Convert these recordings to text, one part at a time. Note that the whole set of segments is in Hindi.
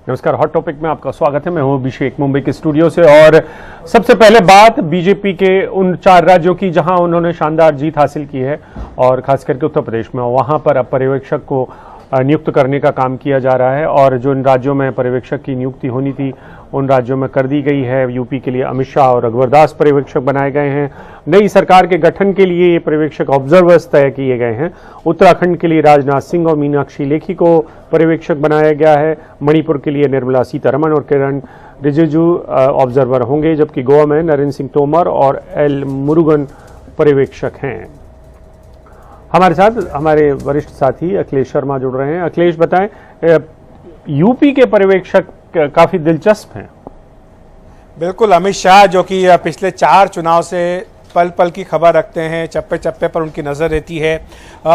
नमस्कार, हॉट टॉपिक में आपका स्वागत है। मैं हूं अभिषेक, मुंबई के स्टूडियो से। और सबसे पहले बात बीजेपी के उन 4 राज्यों की जहां उन्होंने शानदार जीत हासिल की है, और खास करके उत्तर प्रदेश में वहां पर अब पर्यवेक्षक को नियुक्त करने का काम किया जा रहा है। और जो इन राज्यों में पर्यवेक्षक की नियुक्ति होनी थी उन राज्यों में कर दी गई है। यूपी के लिए अमित शाह और रघुवर दास पर्यवेक्षक बनाए गए हैं। नई सरकार के गठन के लिए ये पर्यवेक्षक ऑब्जर्वर्स तय किए गए हैं। उत्तराखंड के लिए राजनाथ सिंह और मीनाक्षी लेखी को पर्यवेक्षक बनाया गया है। मणिपुर के लिए निर्मला सीतारमण और किरण रिजिजू ऑब्जर्वर होंगे, जबकि गोवा में नरेंद्र सिंह तोमर और एल मुरुगन पर्यवेक्षक हैं। हमारे साथ हमारे वरिष्ठ साथी अखिलेश शर्मा जुड़ रहे हैं। अखिलेश, बताएं, यूपी के पर्यवेक्षक काफी दिलचस्प हैं। बिल्कुल, अमित शाह जो कि पिछले 4 चुनाव से पल पल की खबर रखते हैं, चप्पे चप्पे पर उनकी नज़र रहती है,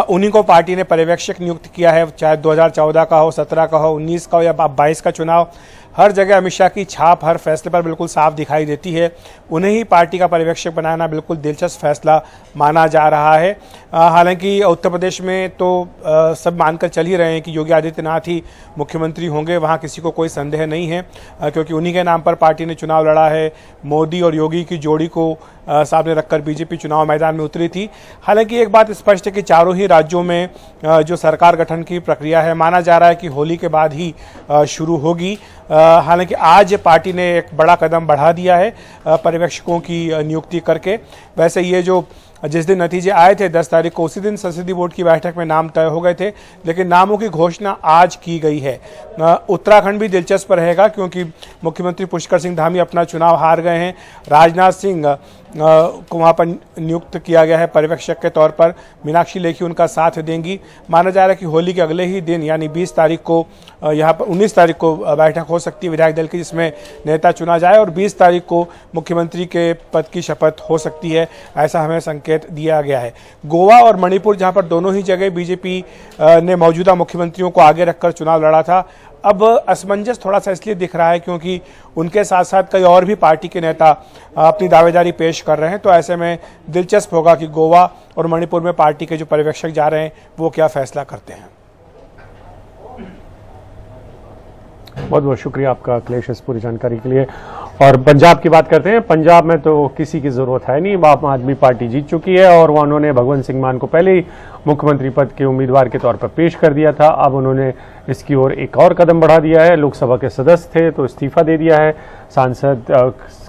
उन्हीं को पार्टी ने पर्यवेक्षक नियुक्त किया है। चाहे 2014 का हो, 17 का हो, 19 का हो या 22 का चुनाव, हर जगह अमित शाह की छाप हर फैसले पर बिल्कुल साफ दिखाई देती है। उन्हें ही पार्टी का पर्यवेक्षक बनाना बिल्कुल दिलचस्प फैसला माना जा रहा है। हालांकि उत्तर प्रदेश में तो सब मानकर चल ही रहे हैं कि योगी आदित्यनाथ ही मुख्यमंत्री होंगे, वहाँ किसी को कोई संदेह नहीं है, क्योंकि उन्हीं के नाम पर पार्टी ने चुनाव लड़ा है। मोदी और योगी की जोड़ी को सामने रखकर बीजेपी चुनाव मैदान में उतरी थी। हालांकि एक बात स्पष्ट है कि चारों ही राज्यों में जो सरकार गठन की प्रक्रिया है, माना जा रहा है कि होली के बाद ही शुरू होगी। हालांकि आज पार्टी ने एक बड़ा कदम बढ़ा दिया है पर्यवेक्षकों की नियुक्ति करके। वैसे ये जो जिस दिन नतीजे आए थे 10 तारीख को, उसी दिन संसदीय बोर्ड की बैठक में नाम तय हो गए थे, लेकिन नामों की घोषणा आज की गई है। उत्तराखंड भी दिलचस्प रहेगा, क्योंकि मुख्यमंत्री पुष्कर सिंह धामी अपना चुनाव हार गए हैं। राजनाथ सिंह को वहाँ पर नियुक्त किया गया है पर्यवेक्षक के तौर पर। मीनाक्षी लेखी उनका साथ देंगी। माना जा रहा है कि होली के अगले ही दिन यानी 20 तारीख को यहाँ पर 19 तारीख को बैठक हो सकती है विधायक दल की, जिसमें नेता चुना जाए, और 20 तारीख को मुख्यमंत्री के पद की शपथ हो सकती है, ऐसा हमें संकेत दिया गया है। गोवा और मणिपुर, जहाँ पर दोनों ही जगह बीजेपी ने मौजूदा मुख्यमंत्रियों को आगे रखकर चुनाव लड़ा था, अब असमंजस थोड़ा सा इसलिए दिख रहा है क्योंकि उनके साथ साथ कई और भी पार्टी के नेता अपनी दावेदारी पेश कर रहे हैं। तो ऐसे में दिलचस्प होगा कि गोवा और मणिपुर में पार्टी के जो पर्यवेक्षक जा रहे हैं वो क्या फैसला करते हैं। बहुत बहुत शुक्रिया आपका अखिलेश इस पूरी जानकारी के लिए। और पंजाब की बात करते हैं। पंजाब में तो किसी की जरूरत है नहीं, आम आदमी पार्टी जीत चुकी है, और वह उन्होंने भगवंत सिंह मान को पहले ही मुख्यमंत्री पद के उम्मीदवार के तौर पर पेश कर दिया था। अब उन्होंने इसकी ओर एक और कदम बढ़ा दिया है। लोकसभा के सदस्य थे तो इस्तीफा दे दिया है। सांसद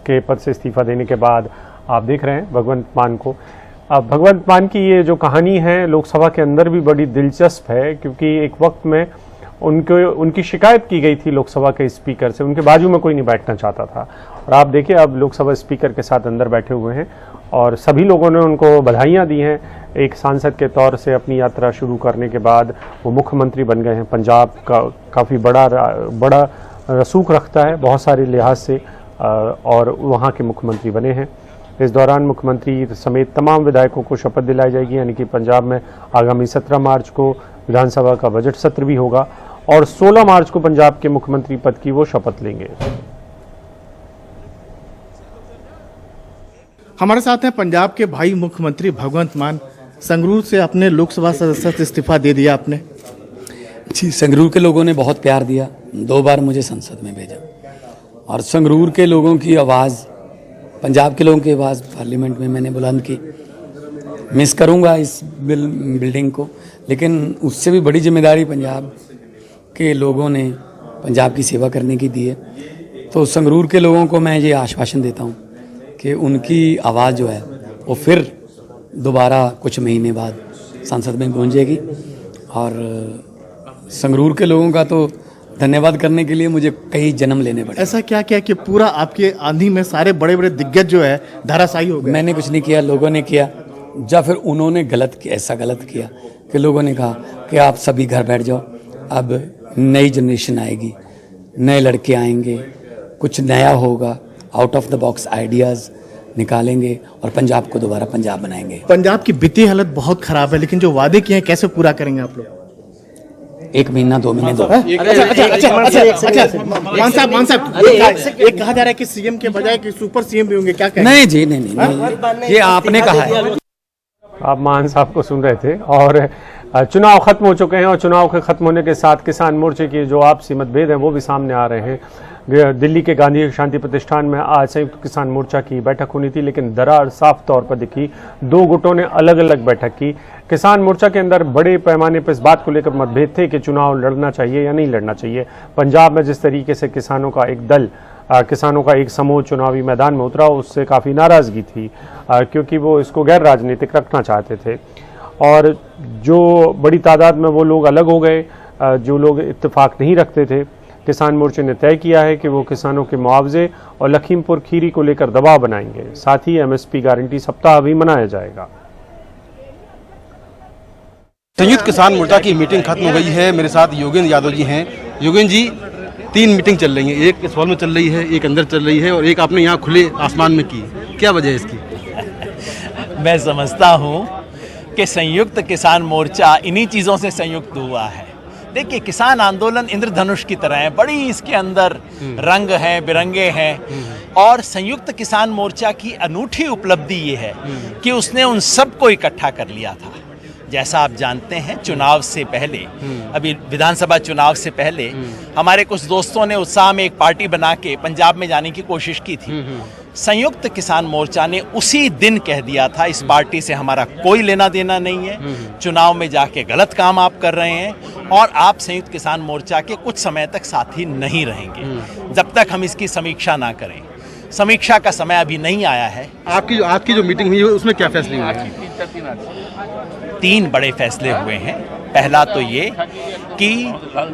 के पद से इस्तीफा देने के बाद आप देख रहे हैं भगवंत मान को। अब भगवंत मान की ये जो कहानी है लोकसभा के अंदर भी बड़ी दिलचस्प है, क्योंकि एक वक्त में उनकी शिकायत की गई थी लोकसभा के स्पीकर से, उनके बाजू में कोई नहीं बैठना चाहता था। और आप देखिए अब लोकसभा स्पीकर के साथ अंदर बैठे हुए हैं, और सभी लोगों ने उनको बधाइयां दी हैं। एक सांसद के तौर से अपनी यात्रा शुरू करने के बाद वो मुख्यमंत्री बन गए हैं। पंजाब का काफ़ी बड़ा रसूख रखता है बहुत सारे लिहाज से, और वहाँ के मुख्यमंत्री बने हैं। इस दौरान मुख्यमंत्री समेत तमाम विधायकों को शपथ दिलाई जाएगी, यानी कि पंजाब में आगामी 17 मार्च को विधानसभा का बजट सत्र भी होगा, और 16 मार्च को पंजाब के मुख्यमंत्री पद की वो शपथ लेंगे। हमारे साथ हैं पंजाब के भाई मुख्यमंत्री भगवंत मान। संगरूर से अपने लोकसभा सदस्य से इस्तीफा दे दिया आपने। जी, संगरूर के लोगों ने बहुत प्यार दिया, 2 बार मुझे संसद में भेजा, और संगरूर के लोगों की आवाज़, पंजाब के लोगों की आवाज़ पार्लियामेंट में मैंने बुलंद की। मिस करूंगा इस बिल्डिंग को, लेकिन उससे भी बड़ी जिम्मेदारी पंजाब के लोगों ने पंजाब की सेवा करने की दी है। तो संगरूर के लोगों को मैं ये आश्वासन देता हूँ कि उनकी आवाज़ जो है वो फिर दोबारा कुछ महीने बाद संसद में गूंजेगी। और संगरूर के लोगों का तो धन्यवाद करने के लिए मुझे कई जन्म लेने पड़े। ऐसा क्या किया कि पूरा आपके आंधी में सारे बड़े बड़े दिग्गज जो है धराशायी हो गए? मैंने कुछ नहीं किया, लोगों ने किया। या फिर उन्होंने ऐसा गलत किया कि लोगों ने कहा कि आप सभी घर बैठ जाओ, अब नई जनरेशन आएगी, नए लड़के आएंगे, कुछ नया होगा, out of the box ideas निकालेंगे और पंजाब को दोबारा पंजाब बनाएंगे। पंजाब की वित्तीय हालत बहुत खराब है, लेकिन जो वादे किए हैं कैसे पूरा करेंगे आप लोग? 1 महीना 2 महीने दो। मान साहब, एक कहा जा रहा है कि सीएम के बजाय कि सुपर सीएम भी होंगे, क्या कहेंगे? नहीं जी, नहीं, ये आपने कहा है। आप मान साहब को सुन रहे थे। और चुनाव खत्म हो चुके हैं और चुनाव के खत्म होने के साथ किसान मोर्चे के जो आपसी मतभेद हैं वो भी सामने आ रहे हैं। दिल्ली के गांधी शांति प्रतिष्ठान में आज संयुक्त किसान मोर्चा की बैठक होनी थी, लेकिन दरार साफ तौर पर दिखी। दो गुटों ने अलग अलग बैठक की। किसान मोर्चा के अंदर बड़े पैमाने पर इस बात को लेकर मतभेद थे कि चुनाव लड़ना चाहिए या नहीं लड़ना चाहिए। पंजाब में जिस तरीके से किसानों का एक दल, किसानों का एक समूह चुनावी मैदान में उतरा, उससे काफ़ी नाराज़गी थी क्योंकि वो इसको गैर राजनीतिक रखना चाहते थे। और जो बड़ी तादाद में वो लोग अलग हो गए जो लोग इत्तेफाक नहीं रखते थे। किसान मोर्चे ने तय किया है कि वो किसानों के मुआवजे और लखीमपुर खीरी को लेकर दबाव बनाएंगे। साथ ही एमएसपी गारंटी सप्ताह भी मनाया जाएगा। संयुक्त किसान मोर्चा की मीटिंग खत्म हो गई है। मेरे साथ योगेंद्र यादव जी हैं। योगेंद्र जी, 3 मीटिंग चल रही है, एक सॉल में चल रही है, एक अंदर चल रही है और एक आपने यहाँ खुले आसमान में की। क्या वजह है इसकी? मैं समझता हूँ कि संयुक्त किसान मोर्चा इन्हीं चीज़ों से संयुक्त हुआ है। देखिए, किसान आंदोलन इंद्रधनुष की तरह है, बड़ी इसके अंदर रंग हैं, बिरंगे हैं। और संयुक्त किसान मोर्चा की अनूठी उपलब्धि ये है कि उसने उन सबको इकट्ठा कर लिया था। जैसा आप जानते हैं, चुनाव से पहले, अभी विधानसभा चुनाव से पहले हमारे कुछ दोस्तों ने उत्साह में एक पार्टी बना के पंजाब में जाने की कोशिश की थी। संयुक्त किसान मोर्चा ने उसी दिन कह दिया था, इस पार्टी से हमारा कोई लेना देना नहीं है, चुनाव में जाके गलत काम आप कर रहे हैं और आप संयुक्त किसान मोर्चा के कुछ समय तक साथी नहीं रहेंगे जब तक हम इसकी समीक्षा ना करें। समीक्षा का समय अभी नहीं आया है। आपकी जो मीटिंग हुई है उसमें क्या फैसले हुए हैं? 3 बड़े फैसले हुए हैं। पहला तो ये कि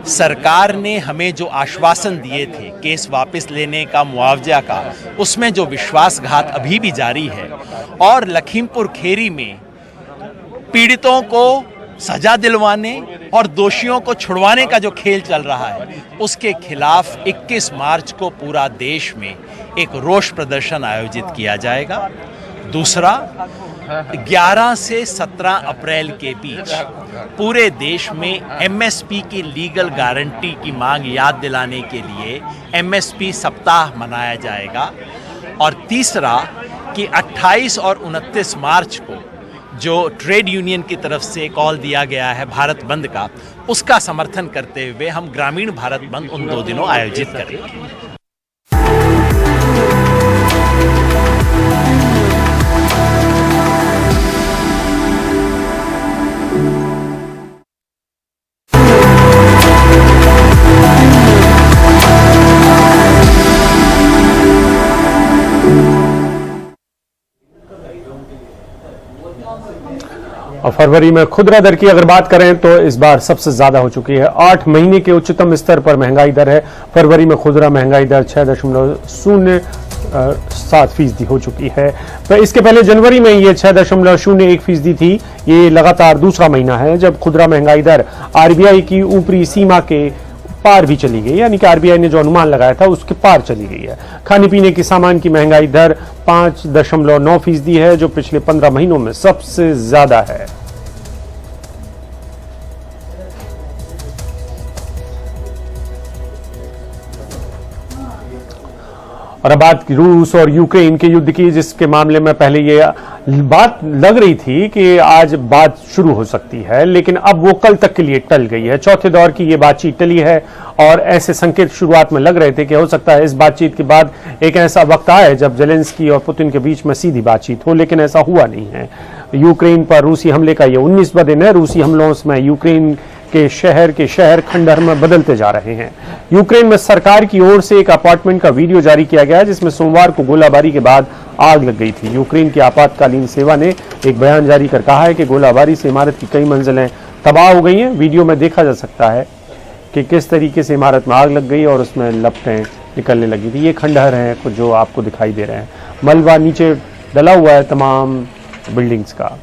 सरकार ने हमें जो आश्वासन दिए थे केस वापस लेने का, मुआवजा का, उसमें जो विश्वासघात अभी भी जारी है और लखीमपुर खेरी में पीड़ितों को सजा दिलवाने और दोषियों को छुड़वाने का जो खेल चल रहा है, उसके खिलाफ 21 मार्च को पूरा देश में एक रोष प्रदर्शन आयोजित किया जाएगा। दूसरा, 11 से 17 अप्रैल के बीच पूरे देश में एमएसपी की लीगल गारंटी की मांग याद दिलाने के लिए एमएसपी सप्ताह मनाया जाएगा। और तीसरा कि 28 और 29 मार्च को जो ट्रेड यूनियन की तरफ से कॉल दिया गया है भारत बंद का, उसका समर्थन करते हुए हम ग्रामीण भारत बंद उन 2 दिनों आयोजित करेंगे। और फरवरी में खुदरा दर की अगर बात करें तो इस बार सबसे ज्यादा हो चुकी है। 8 महीने के उच्चतम स्तर पर महंगाई दर है। फरवरी में खुदरा महंगाई दर 6.07% हो चुकी है। तो इसके पहले जनवरी में ये 6.01% थी। ये लगातार दूसरा महीना है जब खुदरा महंगाई दर आरबीआई की ऊपरी सीमा के पार भी चली गई, यानी कि आरबीआई ने जो अनुमान लगाया था उसके पार चली गई है। खाने पीने के सामान की महंगाई दर 5.9% है, जो पिछले 15 महीनों में सबसे ज्यादा है। और अब बात रूस और यूक्रेन के युद्ध की, जिसके मामले में पहले ये बात लग रही थी कि आज बात शुरू हो सकती है, लेकिन अब वो कल तक के लिए टल गई है। चौथे दौर की ये बातचीत टली है और ऐसे संकेत शुरुआत में लग रहे थे कि हो सकता है इस बातचीत के बाद एक ऐसा वक्त आए जब जेलेंस्की और पुतिन के बीच में सीधी बातचीत हो, लेकिन ऐसा हुआ नहीं है। यूक्रेन पर रूसी हमले का ये 19वां दिन है। रूसी हमलों में यूक्रेन के शहर खंडहर में बदलते जा रहे हैं। यूक्रेन में सरकार की ओर से एक अपार्टमेंट का वीडियो जारी किया गया है जिसमें सोमवार को गोलाबारी के बाद आग लग गई थी। यूक्रेन की आपातकालीन सेवा ने एक बयान जारी कर कहा है कि गोलाबारी से इमारत की कई मंजिलें तबाह हो गई हैं। वीडियो में देखा जा सकता है कि किस तरीके से इमारत में आग लग गई और उसमें लपटें निकलने लगी थी। ये खंडहर हैं कुछ जो आपको दिखाई दे रहे हैं। मलबा नीचे डला हुआ है तमाम बिल्डिंग्स का।